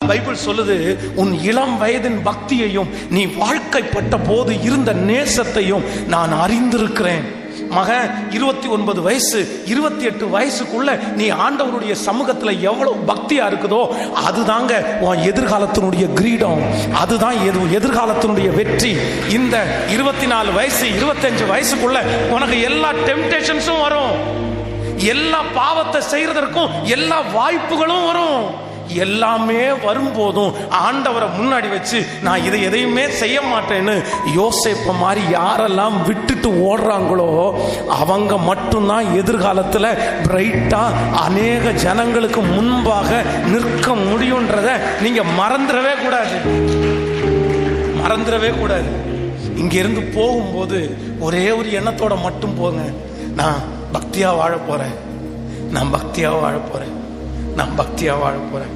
Bible சொல்லுது, உன் இளம் வயதின் பக்தியையும் நீ வாழ்க்கைப்பட்ட போது இருந்த நேசத்தையும் நான் அறிந்திருக்கிறேன். மகன் 29 வயசு 28 வயசுக்குள்ள நீ ஆண்டவருடைய சமூகத்துல எவ்வளவு பக்தியா இருக்குதோ அதுதாங்க உன் எதிர்காலத்தினுடைய கிரீடம், அதுதான் எதிர்காலத்தினுடைய வெற்றி. இந்த 24 வயசு 25 வயசுக்குள்ள உனக்கு எல்லா டெம்டேஷன்ஸும் வரும், எல்லா பாவத்தை செய்யறதற்கும் எல்லா வாய்ப்புகளும் வரும். எல்லாமே வரும்போதும் ஆண்டவரை முன்னாடி வச்சு நான் இதை எதையுமே செய்ய மாட்டேன்னு யோசேப்பு மாதிரி யாரெல்லாம் விட்டுட்டு ஓடுறாங்களோ அவங்க மட்டும்தான் எதிர்காலத்தில் பிரைட்டா அநேக ஜனங்களுக்கு முன்பாக நிற்க முடியுன்றத நீங்க மறந்துடவே கூடாது, மறந்துடவே கூடாது. இங்கிருந்து போகும்போது ஒரே ஒரு எண்ணத்தோட மட்டும் போங்க, நான் பக்தியா வாழ போறேன், நான் பக்தியா வாழ போறேன், நான் பக்தியா வாழ போறேன்.